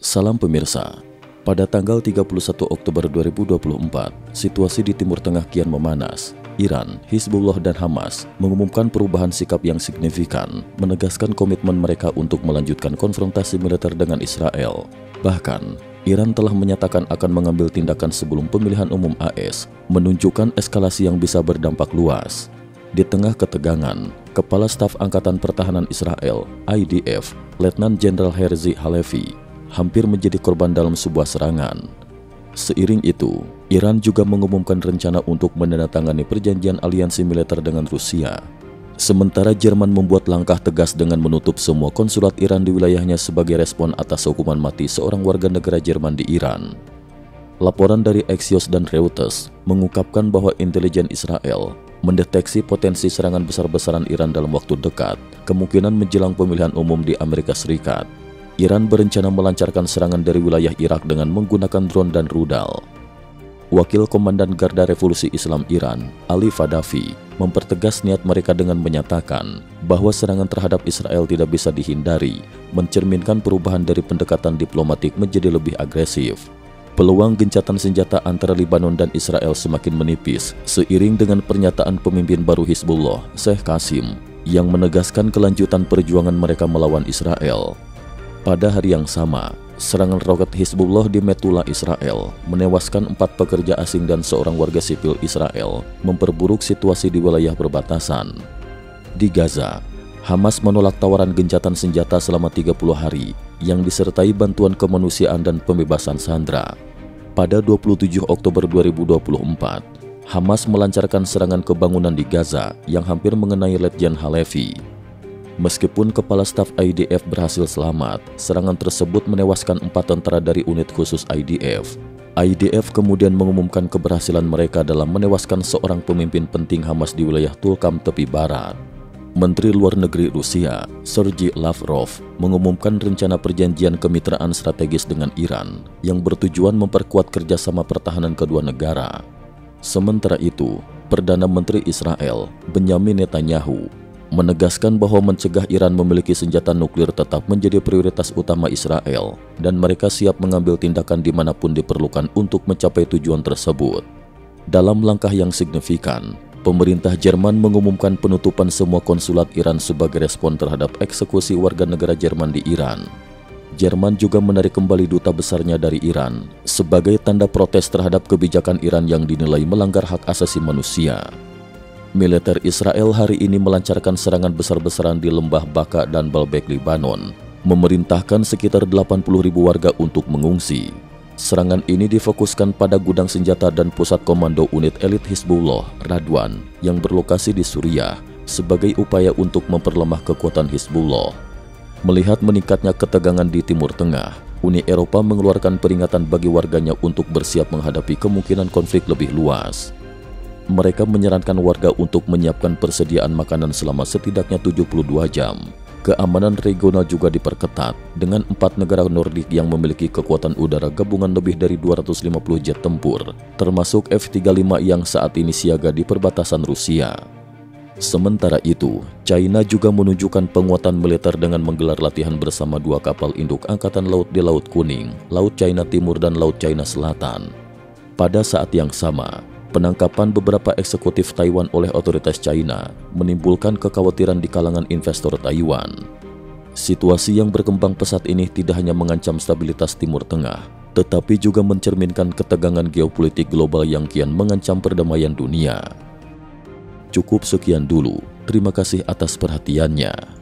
Salam pemirsa, pada tanggal 31 Oktober 2024, situasi di Timur Tengah kian memanas. Iran, Hizbullah dan Hamas mengumumkan perubahan sikap yang signifikan, menegaskan komitmen mereka untuk melanjutkan konfrontasi militer dengan Israel. Bahkan, Iran telah menyatakan akan mengambil tindakan sebelum pemilihan umum AS, menunjukkan eskalasi yang bisa berdampak luas. Di tengah ketegangan, Kepala Staf Angkatan Pertahanan Israel, IDF, Letnan Jenderal Herzi Halevi, hampir menjadi korban dalam sebuah serangan. Seiring itu, Iran juga mengumumkan rencana untuk menandatangani perjanjian aliansi militer dengan Rusia. Sementara Jerman membuat langkah tegas dengan menutup semua konsulat Iran di wilayahnya sebagai respon atas hukuman mati seorang warga negara Jerman di Iran. Laporan dari Axios dan Reuters mengungkapkan bahwa intelijen Israel mendeteksi potensi serangan besar-besaran Iran dalam waktu dekat, kemungkinan menjelang pemilihan umum di Amerika Serikat. Iran berencana melancarkan serangan dari wilayah Irak dengan menggunakan drone dan rudal. Wakil Komandan Garda Revolusi Islam Iran, Ali Fadavi, mempertegas niat mereka dengan menyatakan bahwa serangan terhadap Israel tidak bisa dihindari, mencerminkan perubahan dari pendekatan diplomatik menjadi lebih agresif. Peluang gencatan senjata antara Lebanon dan Israel semakin menipis seiring dengan pernyataan pemimpin baru Hizbullah, Sheikh Qasim, yang menegaskan kelanjutan perjuangan mereka melawan Israel. Pada hari yang sama, serangan roket Hizbullah di Metula, Israel, menewaskan 4 pekerja asing dan seorang warga sipil Israel, memperburuk situasi di wilayah perbatasan. Di Gaza, Hamas menolak tawaran gencatan senjata selama 30 hari, yang disertai bantuan kemanusiaan dan pembebasan sandera. Pada 27 Oktober 2024, Hamas melancarkan serangan ke bangunan di Gaza yang hampir mengenai Letjen Halevi. Meskipun Kepala Staf IDF berhasil selamat, serangan tersebut menewaskan 4 tentara dari unit khusus IDF. IDF kemudian mengumumkan keberhasilan mereka dalam menewaskan seorang pemimpin penting Hamas di wilayah Tulkam tepi barat. Menteri Luar Negeri Rusia, Sergei Lavrov, mengumumkan rencana perjanjian kemitraan strategis dengan Iran yang bertujuan memperkuat kerjasama pertahanan kedua negara. Sementara itu, Perdana Menteri Israel, Benyamin Netanyahu, menegaskan bahwa mencegah Iran memiliki senjata nuklir tetap menjadi prioritas utama Israel dan mereka siap mengambil tindakan dimanapun diperlukan untuk mencapai tujuan tersebut. Dalam langkah yang signifikan, pemerintah Jerman mengumumkan penutupan semua konsulat Iran sebagai respon terhadap eksekusi warga negara Jerman di Iran. Jerman juga menarik kembali duta besarnya dari Iran sebagai tanda protes terhadap kebijakan Iran yang dinilai melanggar hak asasi manusia. Militer Israel hari ini melancarkan serangan besar-besaran di lembah Baka dan Baalbek, Lebanon, memerintahkan sekitar 80.000 warga untuk mengungsi. Serangan ini difokuskan pada gudang senjata dan pusat komando unit elit Hizbullah, Radwan, yang berlokasi di Suriah, sebagai upaya untuk memperlemah kekuatan Hizbullah. Melihat meningkatnya ketegangan di Timur Tengah, Uni Eropa mengeluarkan peringatan bagi warganya untuk bersiap menghadapi kemungkinan konflik lebih luas. Mereka menyarankan warga untuk menyiapkan persediaan makanan selama setidaknya 72 jam. Keamanan regional juga diperketat dengan 4 negara Nordik yang memiliki kekuatan udara gabungan lebih dari 250 jet tempur, termasuk F-35 yang saat ini siaga di perbatasan Rusia. Sementara itu, China juga menunjukkan penguatan militer dengan menggelar latihan bersama 2 kapal induk Angkatan Laut di Laut Kuning, Laut China Timur dan Laut China Selatan. Pada saat yang sama, penangkapan beberapa eksekutif Taiwan oleh otoritas China menimbulkan kekhawatiran di kalangan investor Taiwan. Situasi yang berkembang pesat ini tidak hanya mengancam stabilitas Timur Tengah, tetapi juga mencerminkan ketegangan geopolitik global yang kian mengancam perdamaian dunia. Cukup sekian dulu, terima kasih atas perhatiannya.